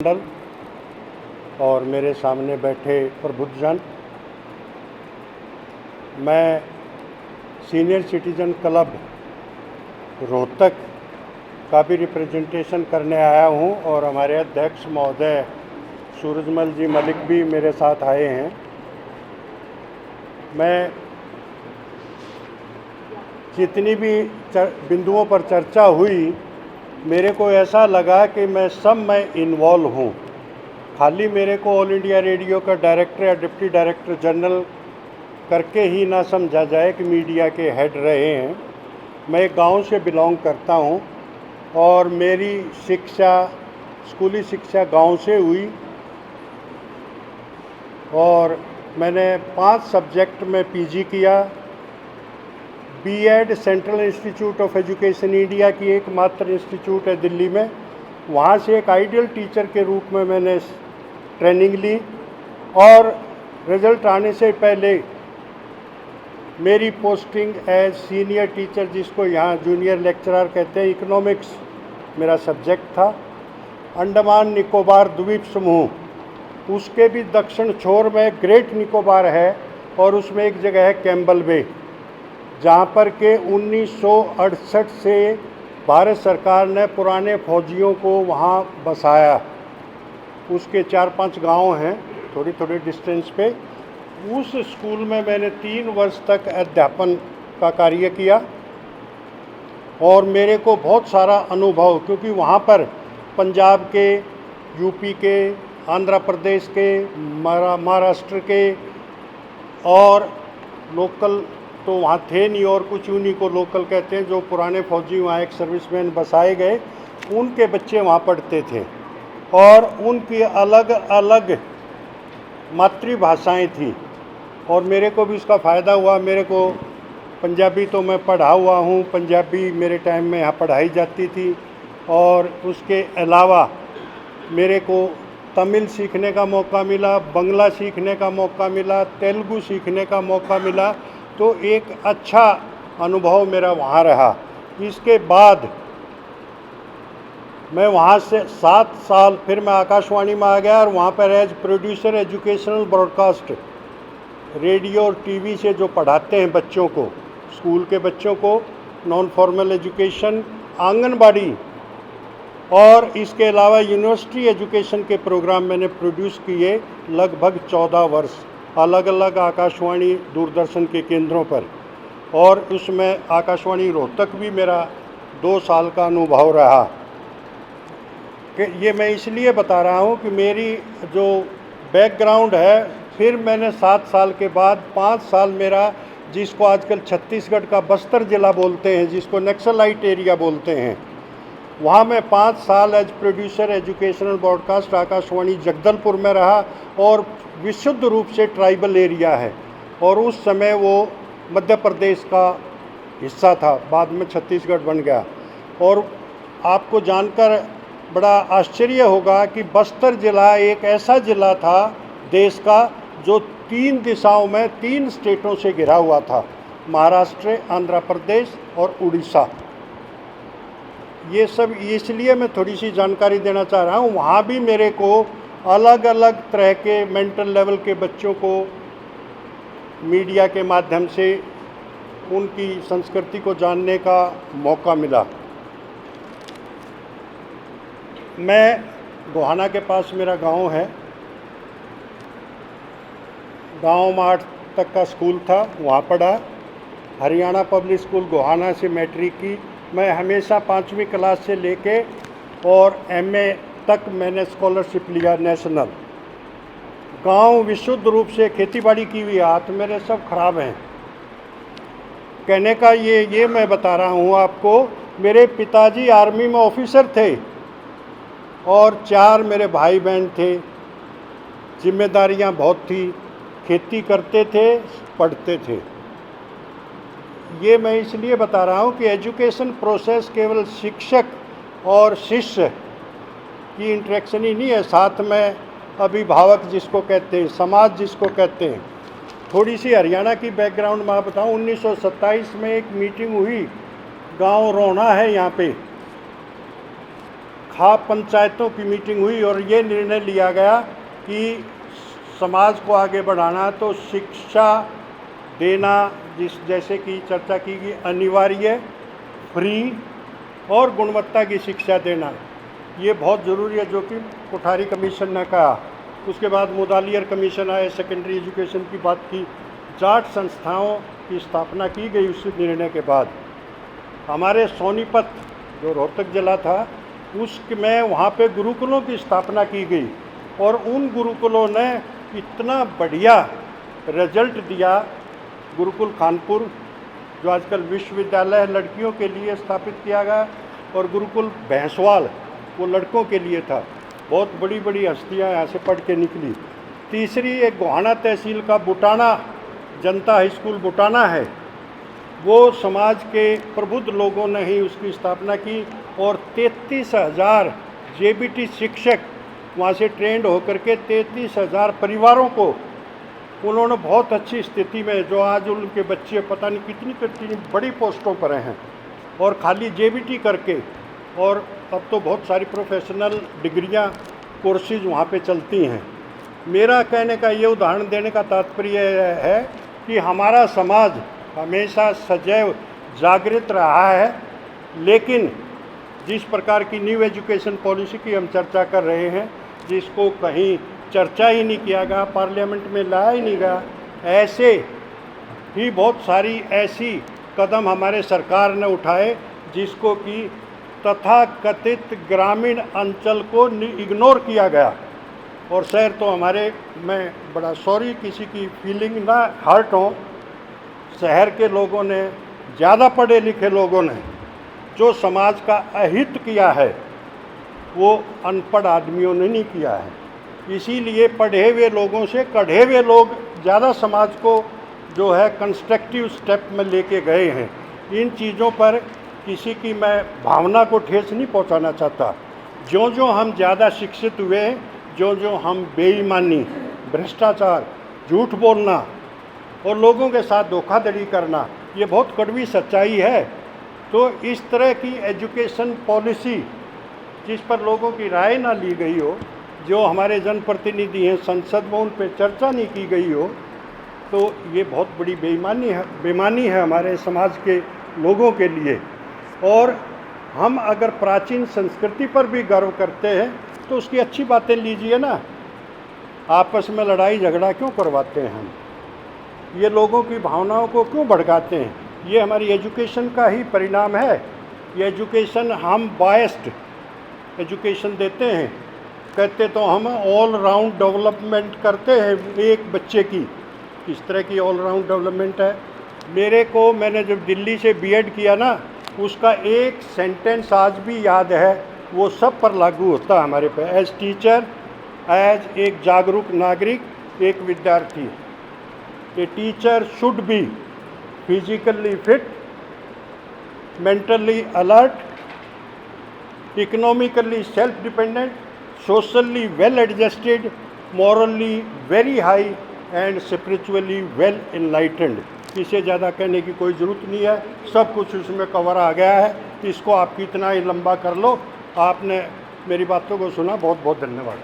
मंडल और मेरे सामने बैठे प्रबुद्धजन, मैं सीनियर सिटीजन क्लब रोहतक का भी रिप्रेजेंटेशन करने आया हूं और हमारे अध्यक्ष महोदय सूरजमल जी मलिक भी मेरे साथ आए हैं। मैं जितनी भी बिंदुओं पर चर्चा हुई, मेरे को ऐसा लगा कि मैं सब में इन्वॉल्व हूँ। खाली मेरे को ऑल इंडिया रेडियो का डायरेक्टर या डिप्टी डायरेक्टर जनरल करके ही ना समझा जाए कि मीडिया के हेड रहे हैं। मैं एक गांव से बिलोंग करता हूँ और मेरी शिक्षा, स्कूली शिक्षा गांव से हुई और मैंने 5 सब्जेक्ट में पीजी किया। BEd central institute of education India की एकमात्र इंस्टीट्यूट है दिल्ली में, वहाँ से एक आइडियल टीचर के रूप में मैंने ट्रेनिंग ली और रिजल्ट आने से पहले मेरी पोस्टिंग एज सीनियर टीचर, जिसको यहाँ जूनियर लेक्चरर कहते हैं, इकोनॉमिक्स मेरा सब्जेक्ट था। अंडमान निकोबार द्वीप समूह, उसके भी दक्षिण छोर में ग्रेट निकोबार है और उसमें एक जगह है कैम्बल बे, जहाँ पर के 1968 से भारत सरकार ने पुराने फौजियों को वहाँ बसाया। उसके 4-5 गांव हैं थोड़ी थोड़ी डिस्टेंस पे। उस स्कूल में मैंने 3 वर्ष तक अध्यापन का कार्य किया और मेरे को बहुत सारा अनुभव, क्योंकि वहाँ पर पंजाब के, यूपी के, आंध्र प्रदेश के, महाराष्ट्र के और लोकल तो वहाँ थे नहीं और कुछ उन्हीं को लोकल कहते हैं, जो पुराने फौजी वहाँ एक सर्विसमैन बसाए गए, उनके बच्चे वहाँ पढ़ते थे और उनकी अलग अलग मातृभाषाएं थी और मेरे को भी उसका फ़ायदा हुआ। मेरे को पंजाबी तो मैं पढ़ा हुआ हूँ, पंजाबी मेरे टाइम में यहाँ पढ़ाई जाती थी और उसके अलावा मेरे को तमिल सीखने का मौका मिला, बंगला सीखने का मौका मिला, तेलुगु सीखने का मौका मिला, तो एक अच्छा अनुभव मेरा वहाँ रहा। इसके बाद मैं वहाँ से 7 साल फिर मैं आकाशवाणी में आ गया और वहाँ पर as producer educational broadcast, radio और टीवी से जो पढ़ाते हैं बच्चों को, स्कूल के बच्चों को नॉन फॉर्मल एजुकेशन, आंगनबाड़ी और इसके अलावा यूनिवर्सिटी एजुकेशन के प्रोग्राम मैंने प्रोड्यूस किए लगभग 14 वर्ष अलग अलग आकाशवाणी दूरदर्शन के केंद्रों पर। और उसमें आकाशवाणी रोहतक भी मेरा 2 साल का अनुभव रहा। कि ये मैं इसलिए बता रहा हूँ कि मेरी जो बैकग्राउंड है, फिर मैंने 7 साल के बाद 5 साल मेरा, जिसको आजकल छत्तीसगढ़ का बस्तर ज़िला बोलते हैं, जिसको नक्सलाइट एरिया बोलते हैं, वहाँ मैं 5 साल as producer educational broadcast Akashvani Jagdalpur में रहा और विशुद्ध रूप से ट्राइबल एरिया है और उस समय वो मध्य प्रदेश का हिस्सा था, बाद में छत्तीसगढ़ बन गया। और आपको जानकर बड़ा आश्चर्य होगा कि बस्तर ज़िला एक ऐसा ज़िला था देश का जो 3 दिशाओं में 3 स्टेटों से घिरा हुआ था, महाराष्ट्र, आंध्र प्रदेश और उड़ीसा। ये सब इसलिए मैं थोड़ी सी जानकारी देना चाह रहा हूँ। वहाँ भी मेरे को अलग अलग तरह के मेंटल लेवल के बच्चों को मीडिया के माध्यम से उनकी संस्कृति को जानने का मौका मिला। मैं गोहाना के पास मेरा गांव है, गांव में 8 तक का स्कूल था, वहाँ पढ़ा। हरियाणा पब्लिक स्कूल गोहाना से मैट्रिक की। मैं हमेशा 5वीं क्लास से लेके और एमए तक मैंने स्कॉलरशिप लिया नेशनल। गांव विशुद्ध रूप से खेतीबाड़ी की हुई, हाथ मेरे सब खराब हैं। कहने का ये मैं बता रहा हूँ आपको, मेरे पिताजी आर्मी में ऑफिसर थे और 4 मेरे भाई बहन थे। जिम्मेदारियाँ बहुत थी, खेती करते थे, पढ़ते थे। ये मैं इसलिए बता रहा हूँ कि एजुकेशन प्रोसेस केवल शिक्षक और शिष्य की इंटरेक्शन ही नहीं है, साथ में अभिभावक जिसको कहते हैं, समाज जिसको कहते हैं। थोड़ी सी हरियाणा की बैकग्राउंड मैं बताऊँ, 1927 में एक मीटिंग हुई, गांव रोहना है यहाँ पे, खाप पंचायतों की मीटिंग हुई और ये निर्णय लिया गया कि समाज को आगे बढ़ाना तो शिक्षा देना, जैसे कि चर्चा की गई, अनिवार्य, फ्री और गुणवत्ता की शिक्षा देना, ये बहुत ज़रूरी है, जो कि कोठारी कमीशन ने कहा। उसके बाद मुदालियर कमीशन आए, सेकेंडरी एजुकेशन की बात की, जाट संस्थाओं की स्थापना की गई। उस निर्णय के बाद हमारे सोनीपत जो रोहतक जिला था उसमें वहाँ पे गुरुकुलों की स्थापना की गई और उन गुरुकुलों ने इतना बढ़िया रिजल्ट दिया। गुरुकुल कानपुर जो आजकल विश्वविद्यालय लड़कियों के लिए स्थापित किया गया, और गुरुकुल भैंसवाल वो लड़कों के लिए था। बहुत बड़ी बड़ी हस्तियाँ यहाँ से पढ़ के निकली। तीसरी एक गोहाना तहसील का बुटाना जनता हाई स्कूल बुटाना है, वो समाज के प्रबुद्ध लोगों ने ही उसकी स्थापना की और 33,000 जेबीटी शिक्षक वहाँ से ट्रेंड होकर के 33,000 परिवारों को उन्होंने बहुत अच्छी स्थिति में, जो आज उनके बच्चे पता नहीं कितनी कितनी बड़ी पोस्टों पर हैं, और खाली जेबीटी करके, और अब तो बहुत सारी प्रोफेशनल डिग्रियां कोर्सेज वहाँ पे चलती हैं। मेरा कहने का ये उदाहरण देने का तात्पर्य है कि हमारा समाज हमेशा सदैव जागृत रहा है, लेकिन जिस प्रकार की न्यू एजुकेशन पॉलिसी की हम चर्चा कर रहे हैं, जिसको कहीं चर्चा ही नहीं किया गया, पार्लियामेंट में लाया ही नहीं गया, ऐसे ही बहुत सारी ऐसी कदम हमारे सरकार ने उठाए जिसको कि तथाकथित ग्रामीण अंचल को इग्नोर किया गया। और शहर तो हमारे, मैं बड़ा सॉरी किसी की फीलिंग ना हर्ट हो, शहर के लोगों ने, ज़्यादा पढ़े लिखे लोगों ने जो समाज का अहित किया है वो अनपढ़ आदमियों ने नहीं किया है। इसीलिए पढ़े हुए लोगों से कढ़े हुए लोग ज़्यादा समाज को जो है कंस्ट्रक्टिव स्टेप में लेके गए हैं। इन चीज़ों पर किसी की मैं भावना को ठेस नहीं पहुंचाना चाहता। जो जो हम ज़्यादा शिक्षित हुए, जो जो हम बेईमानी, भ्रष्टाचार, झूठ बोलना और लोगों के साथ धोखाधड़ी करना, ये बहुत कड़वी सच्चाई है। तो इस तरह की एजुकेशन पॉलिसी जिस पर लोगों की राय ना ली गई हो, जो हमारे जनप्रतिनिधि हैं संसद में उन पर चर्चा नहीं की गई हो, तो ये बहुत बड़ी बेईमानी है हमारे समाज के लोगों के लिए। और हम अगर प्राचीन संस्कृति पर भी गर्व करते हैं तो उसकी अच्छी बातें लीजिए ना। आपस में लड़ाई झगड़ा क्यों करवाते हैं हम? ये लोगों की भावनाओं को क्यों भड़काते हैं? ये हमारी एजुकेशन का ही परिणाम है। ये एजुकेशन, हम बायस्ड एजुकेशन देते हैं, कहते तो हम ऑल राउंड डेवलपमेंट करते हैं एक बच्चे की। किस तरह की ऑल राउंड डेवलपमेंट है? मैंने जब दिल्ली से बीएड किया ना, उसका एक सेंटेंस आज भी याद है, वो सब पर लागू होता है हमारे पे। एज टीचर, एज एक जागरूक नागरिक, एक विद्यार्थी, a teacher should be physically fit, mentally alert, economically self dependent, socially well adjusted, morally very high and spiritually well enlightened. इसे ज़्यादा कहने की कोई ज़रूरत नहीं है, सब कुछ उसमें कवर आ गया है। इसको आप कितना ही लंबा कर लो। आपने मेरी बातों को सुना, बहुत बहुत धन्यवाद।